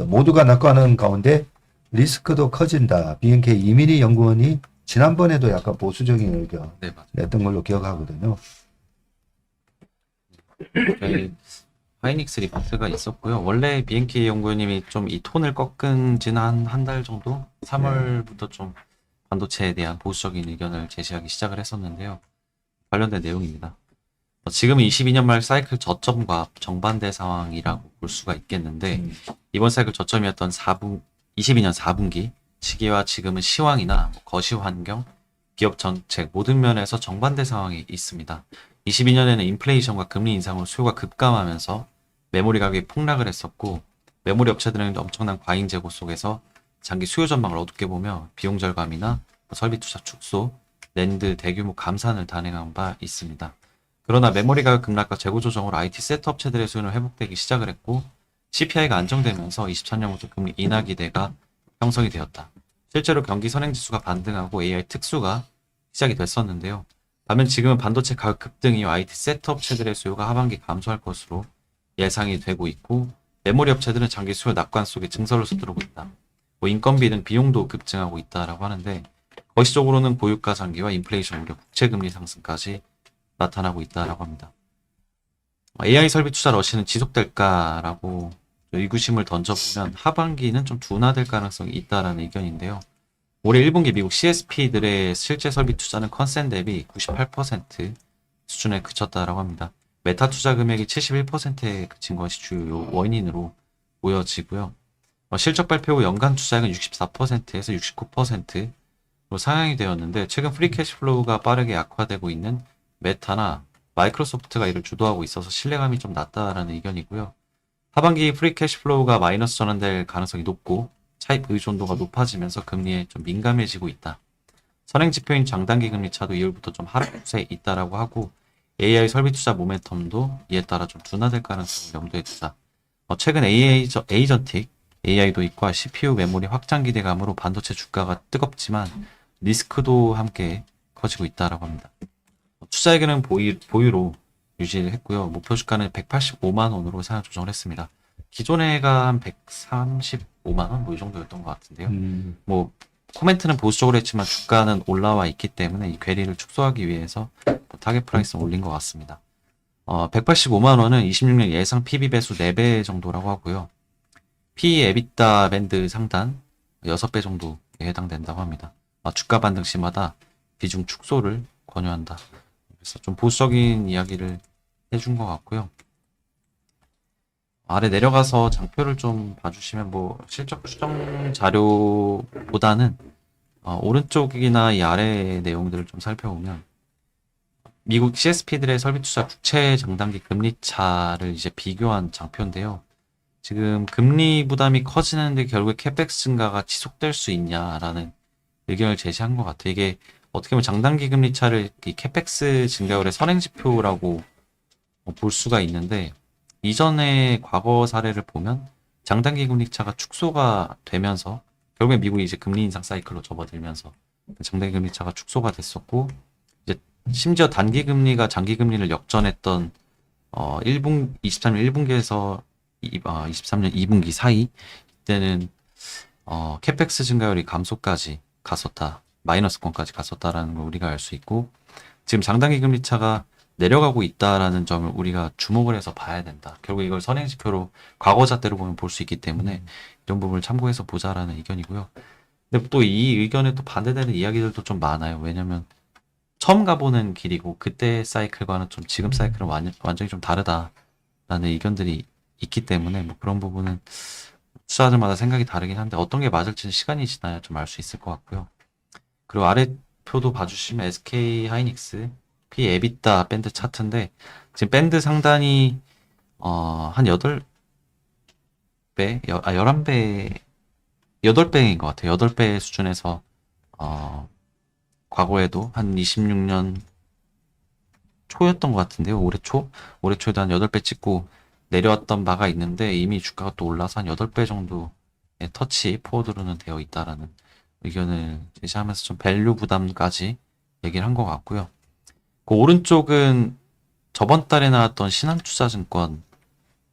모두가 낙관하는 가운데 리스크도 커진다. BNK 이민희 연구원이 지난번에도 약간 보수적인 의견 네, 맞아요. 냈던 걸로 기억하거든요. 저희 하이닉스 리포트가 있었고요. 원래 BNK 연구원님이 좀 이 톤을 꺾은 지난 한 달 정도? 3월부터 좀 반도체에 대한 보수적인 의견을 제시하기 시작을 했었는데요. 관련된 내용입니다. 지금은 22년 말 사이클 저점과 정반대 상황이라고 볼 수가 있겠는데 이번 사이클 저점이었던 22년 4분기 시기와 지금은 시황이나 거시 환경, 기업 정책 모든 면에서 정반대 상황이 있습니다. 22년에는 인플레이션과 금리 인상으로 수요가 급감하면서 메모리 가격이 폭락을 했었고 메모리 업체들은 엄청난 과잉 재고 속에서 장기 수요 전망을 어둡게 보며 비용 절감이나 설비 투자 축소, 랜드 대규모 감산을 단행한 바 있습니다. 그러나 메모리 가격 급락과 재고 조정으로 IT 셋업 업체들의 수요는 회복되기 시작을 했고 CPI가 안정되면서 23년부터 금리 인하 기대가 형성이 되었다. 실제로 경기 선행지수가 반등하고 AI 특수가 시작이 됐었는데요. 반면 지금은 반도체 가격 급등 이후 IT 셋업 업체들의 수요가 하반기 감소할 것으로 예상이 되고 있고 메모리 업체들은 장기 수요 낙관 속에 증설을 서두르고 있다. 인건비 등 비용도 급증하고 있다라고 하는데 거시적으로는 고유가 장기와 인플레이션 우려, 국채금리 상승까지 나타나고 있다라고 합니다. AI 설비 투자 러시는 지속될까라고 의구심을 던져보면 하반기는 좀 둔화될 가능성이 있다라는 의견인데요. 올해 1분기 미국 CSP들의 실제 설비 투자는 컨센 대비 98% 수준에 그쳤다라고 합니다. 메타 투자 금액이 71%에 그친 것이 주요 원인으로 보여지고요. 실적 발표 후 연간 투자액은 64%에서 69%로 상향이 되었는데 최근 프리 캐시플로우가 빠르게 약화되고 있는 메타나 마이크로소프트가 이를 주도하고 있어서 신뢰감이 좀 낮다라는 의견이고요. 하반기 프리 캐시플로우가 마이너스 전환될 가능성이 높고 차입 의존도가 높아지면서 금리에 좀 민감해지고 있다. 선행 지표인 장단기 금리 차도 2월부터 좀 하락 추세에 있다라고 하고 AI 설비 투자 모멘텀도 이에 따라 좀 둔화될 가능성을 염두에 두다. 최근 에이전틱 AI 도입과 CPU 메모리 확장 기대감으로 반도체 주가가 뜨겁지만 리스크도 함께 커지고 있다라고 합니다. 투자액은 보유로 유지를 했고요. 목표 주가는 185만 원으로 상향 조정을 했습니다. 기존에가 한 135만 원 뭐 이 정도였던 것 같은데요. 뭐 코멘트는 보수적으로 했지만 주가는 올라와 있기 때문에 이 괴리를 축소하기 위해서 타겟 프라이스는 올린 것 같습니다. 185만 원은 26년 예상 PB 배수 4배 정도라고 하고요. PE EBITDA 밴드 상단 6배 정도에 해당된다고 합니다. 주가 반등 시마다 비중 축소를 권유한다. 그래서 좀 보수적인 이야기를 해준 것 같고요. 아래 내려가서 장표를 좀 봐주시면 뭐 실적 추정 자료보다는 오른쪽이나 이 아래 내용들을 좀 살펴보면 미국 CSP들의 설비 투자 국채 장단기 금리 차를 이제 비교한 장표인데요. 지금 금리 부담이 커지는데 결국에 캐펙스 증가가 지속될 수 있냐라는 의견을 제시한 것 같아요. 이게 어떻게 보면 장단기 금리 차를 이 캐펙스 증가율의 선행지표라고 볼 수가 있는데 이전의 과거 사례를 보면 장단기 금리 차가 축소가 되면서 결국에 미국이 이제 금리 인상 사이클로 접어들면서 장단기 금리 차가 축소가 됐었고 이제 심지어 단기 금리가 장기 금리를 역전했던 23년 1분기에서 23년 2분기 사이 때는 캐펙스 증가율이 감소까지 갔었다. 마이너스권까지 갔었다라는 걸 우리가 알 수 있고 지금 장단기 금리 차가 내려가고 있다라는 점을 우리가 주목을 해서 봐야 된다. 결국 이걸 선행지표로 과거잣대로 보면 볼 수 있기 때문에 이런 부분을 참고해서 보자라는 의견이고요. 근데 또 이 의견에 또 반대되는 이야기들도 좀 많아요. 왜냐면 처음 가보는 길이고 그때 사이클과는 좀 지금 사이클은 완전히 좀 다르다라는 의견들이 있기 때문에 뭐 그런 부분은 투자자들마다 생각이 다르긴 한데 어떤 게 맞을지는 시간이 지나야 좀 알 수 있을 것 같고요. 그리고 아래 표도 봐주시면 SK 하이닉스 P EBITDA 밴드 차트인데 지금 밴드 상단이 한 8배, 11배, 8배인 것 같아요. 8배 수준에서 과거에도 한 26년 초였던 것 같은데요. 올해 초에도 한 8배 찍고 내려왔던 바가 있는데 이미 주가가 또 올라서 한 8배 정도의 터치 포워드로는 되어 있다라는 의견을 제시하면서 좀 밸류 부담까지 얘기를 한 것 같고요. 그 오른쪽은 저번 달에 나왔던 신한투자증권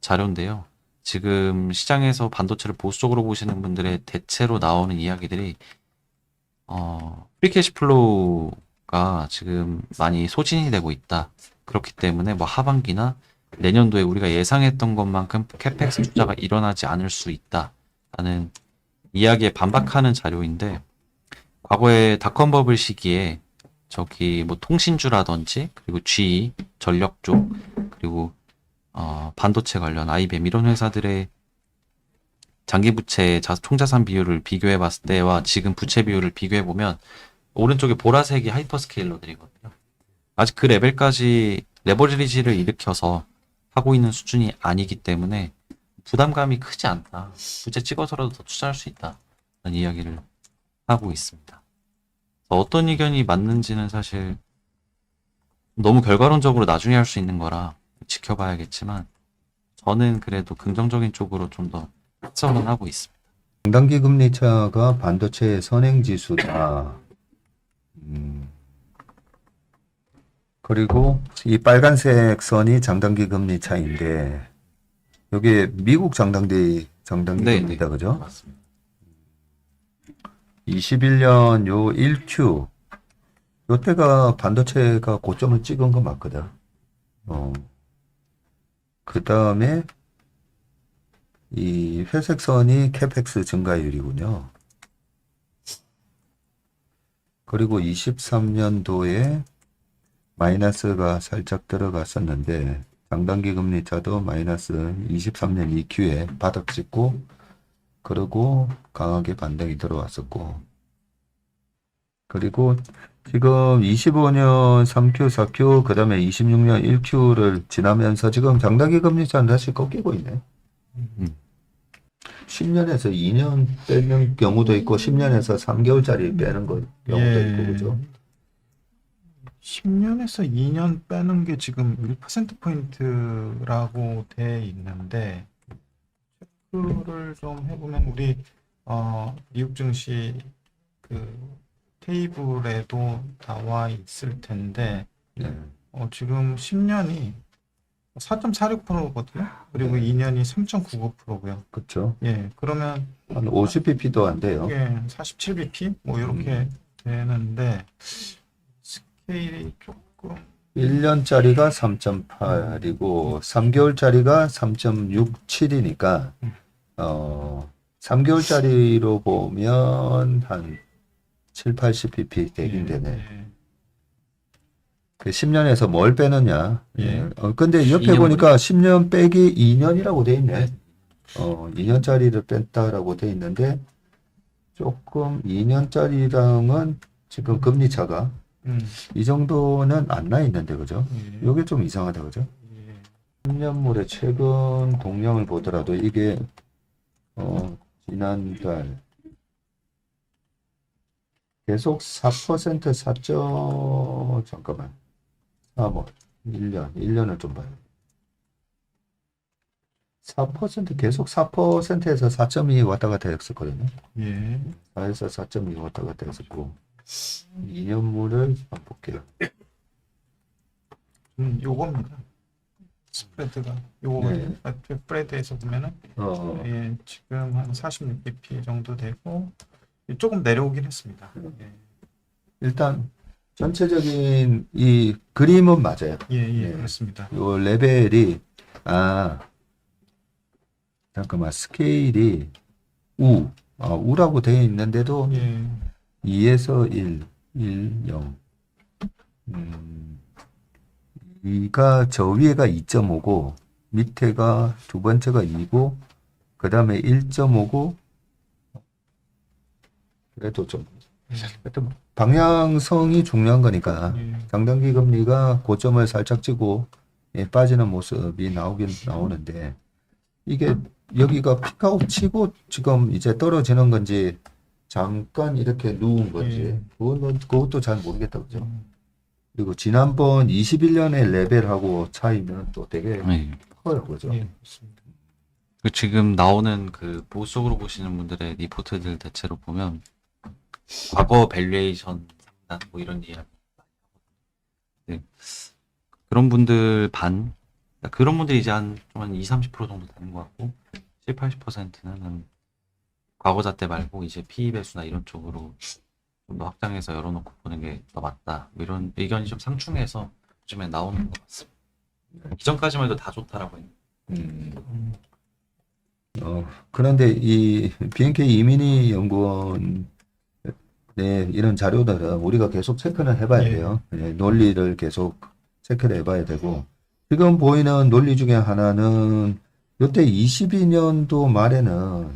자료인데요. 지금 시장에서 반도체를 보수적으로 보시는 분들의 대체로 나오는 이야기들이 프리캐시 플로우가 지금 많이 소진이 되고 있다. 그렇기 때문에 뭐 하반기나 내년도에 우리가 예상했던 것만큼 캐펙스 투자가 일어나지 않을 수 있다라는 이야기에 반박하는 자료인데, 과거에 닷컴 버블 시기에 저기 뭐 통신주라든지 그리고 GE 전력 쪽 그리고 반도체 관련 IBM 이런 회사들의 장기 부채 총자산 비율을 비교해 봤을 때와 지금 부채 비율을 비교해 보면 오른쪽에 보라색이 하이퍼스케일러들이거든요. 아직 그 레벨까지 레버리지를 일으켜서 하고 있는 수준이 아니기 때문에 부담감이 크지 않다. 부채 찍어서라도 더 투자할 수 있다. 라는 이야기를 하고 있습니다. 어떤 의견이 맞는지는 사실 너무 결과론적으로 나중에 할 수 있는 거라 지켜봐야겠지만, 저는 그래도 긍정적인 쪽으로 좀 더 확정은 하고 있습니다. 장단기 금리 차가 반도체의 선행 지수다. 그리고 이 빨간색 선이 장단기 금리 차인데, 여기 미국 장단기 네, 금리다, 그죠? 맞습니다. 21년 요 1Q, 요때가 반도체가 고점을 찍은 거 맞거든. 그 다음에 이 회색 선이 캐펙스 증가율이군요. 그리고 23년도에 마이너스가 살짝 들어갔었는데, 장단기 금리 차도 마이너스 23년 2Q에 바닥 찍고, 그리고 강하게 반등이 들어왔었고, 그리고 지금 25년 3Q, 4Q, 그 다음에 26년 1Q를 지나면서 지금 장단기 금리 차는 다시 꺾이고 있네. 10년에서 2년 빼는 경우도 있고, 10년에서 3개월짜리 빼는 경우도 있고, 그죠? 10년에서 2년 빼는 게 지금 1%포인트라고 돼 있는데, 체크를 좀 해보면 우리 미국 증시 그 테이블에도 나와 있을 텐데, 네. 지금 10년이 4.46%거든요. 그리고 2년이 3.99%고요. 그쵸. 예, 그러면 한 50bp도 안 돼요. 이게 47bp 뭐 이렇게 되는데, 스케일이 조금 1년짜리가 3.8이고 3개월짜리가 3.67이니까 3개월짜리로 보면 한 7, 80bp 되긴 되네. 예. 그 10년에서 뭘 빼느냐. 예. 근데 옆에 2년 보니까 10년 빼기 2년이라고 돼 있네. 2년짜리를 뺐다라고 돼 있는데, 조금 2년짜리랑은 지금 금리 차가 이 정도는 안 나 있는데, 그죠? 예. 이게 좀 이상하다, 그죠? 예. 10년물의 최근 동향을 보더라도 이게 지난달 계속 4% 4점 잠깐만 3월 1년을 좀 봐요. 4% 계속 4%에서 4.2 왔다 갔다 했었거든요. 예. 4에서 4.2 왔다 갔다 했었고, 2년물을 한번 볼게요. 요겁니다. 스프레드가 요거거든요. 스프레드에서 보면은 예, 지금 한 46bp 정도 되고 조금 내려오긴 했습니다. 예. 일단 전체적인 이 그림은 맞아요. 예, 네. 그렇습니다. 요 레벨이 잠깐만, 스케일이 우라고 되어 있는데도 예. 2에서 1, 0. 이가 저 위에가 2.5고 밑에가 두 번째가 2고 그 다음에 1.5고, 그래도 좀 하여튼 방향성이 중요한 거니까 예. 장단기 금리가 고점을 살짝 찌고 빠지는 모습이 나오긴 나오는데, 이게 여기가 픽아웃 치고 지금 이제 떨어지는 건지 잠깐 이렇게 누운 건지 그것도 잘 모르겠다, 그죠? 그리고 지난번 21년의 레벨하고 차이는 또 되게 네. 커요, 그죠? 예, 그렇습니다. 그 지금 나오는 그 보수적으로 보시는 분들의 리포트들 대체로 보면 과거 밸류에이션 상단 뭐 이런 이야기. 네. 그런 분들 반 그런 분들이 이제 한 20-30% 정도 되는 것 같고 70-80%는 한 과거자 때 말고 이제 PE 배수나 이런 쪽으로 좀 더 확장해서 열어놓고 보는 게 더 맞다. 뭐 이런 의견이 좀 상충해서 요즘에 나오는 것 같습니다. 이전까지만 해도 다 좋다라고 했는데 그런데 이 BNK 이민희 연구원의 이런 자료들은 우리가 계속 체크를 해봐야 예. 돼요. 예, 논리를 계속 체크를 해봐야 되고, 지금 보이는 논리 중에 하나는 이때 22년도 말에는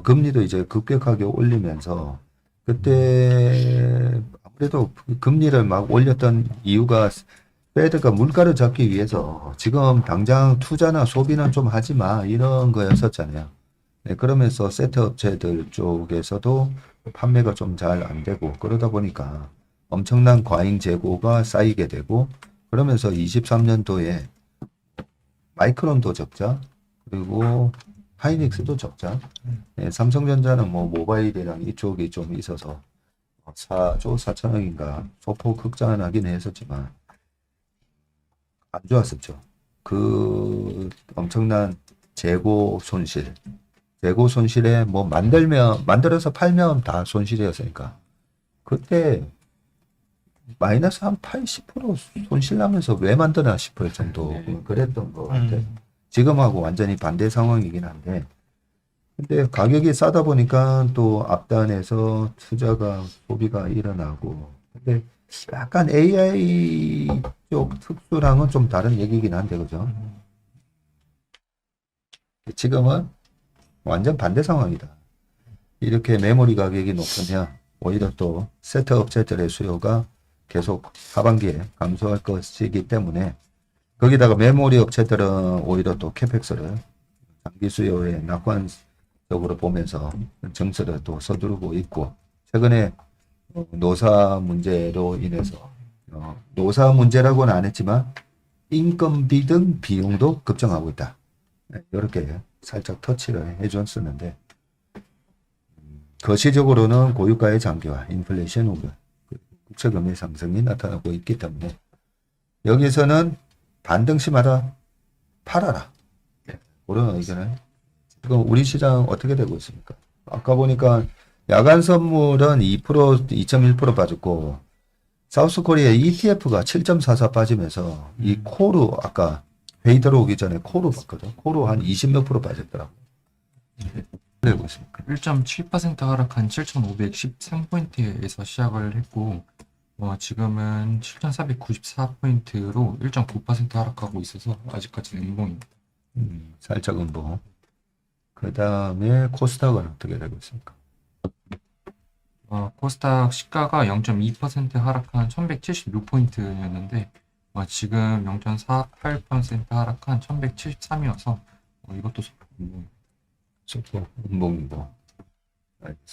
금리도 이제 급격하게 올리면서 그때 아무래도 금리를 막 올렸던 이유가 페드가 물가를 잡기 위해서 지금 당장 투자나 소비는 좀 하지 마 이런 거였었잖아요. 네, 그러면서 세트 업체들 쪽에서도 판매가 좀 잘 안 되고 그러다 보니까 엄청난 과잉 재고가 쌓이게 되고 그러면서 23년도에 마이크론도 적자 그리고 하이닉스도 적자. 네, 삼성전자는 뭐 모바일이랑 이쪽이 좀 있어서 4조 4천억인가 소폭 흑자나긴 했었지만 안 좋았었죠. 그 엄청난 재고 손실에 뭐 만들어서 팔면 다 손실이었으니까 그때 마이너스 한 80% 손실 나면서 왜 만드나 싶을 정도 그랬던 것 같아요. 지금하고 완전히 반대 상황이긴 한데 근데 가격이 싸다 보니까 또 앞단에서 투자가 소비가 일어나고 근데 약간 AI 쪽 특수랑은 좀 다른 얘기긴 한데 그죠? 지금은 완전 반대 상황이다. 이렇게 메모리 가격이 높으면 오히려 또 세트 업체들의 수요가 계속 하반기에 감소할 것이기 때문에 거기다가 메모리 업체들은 오히려 또 캐펙스를 장기 수요에 낙관적으로 보면서 정책을 또 서두르고 있고 최근에 노사 문제로 인해서 노사 문제라고는 안 했지만 인건비 등 비용도 급증하고 있다. 이렇게 살짝 터치를 해줬었는데 거시적으로는 고유가의 장기화, 인플레이션 우려, 국채금리 상승이 나타나고 있기 때문에 여기서는 반등시마다 팔아라. 그런 의견을 지금 우리 시장 어떻게 되고 있습니까? 아까 보니까 야간 선물은 2%, 2.1% 빠졌고 사우스코리아 ETF가 7.44 빠지면서 이 코르 아까 회의 들어오기 전에 코르 봤거든. 코르 한 20몇 프로 빠졌더라고. 되고 있습니까? 1.7% 하락한 7,513포인트에서 시작을 했고 지금은 7,494포인트로 1.9% 하락하고 있어서 아직까지는 음봉입니다. 살짝 음봉. 그 다음에 코스닥은 어떻게 되고 있습니까? 코스닥 시가가 0.2% 하락한 1,176포인트였는데 지금 0.48% 하락한 1,173이어서 이것도 소폭 음봉입니다. 소폭 음봉.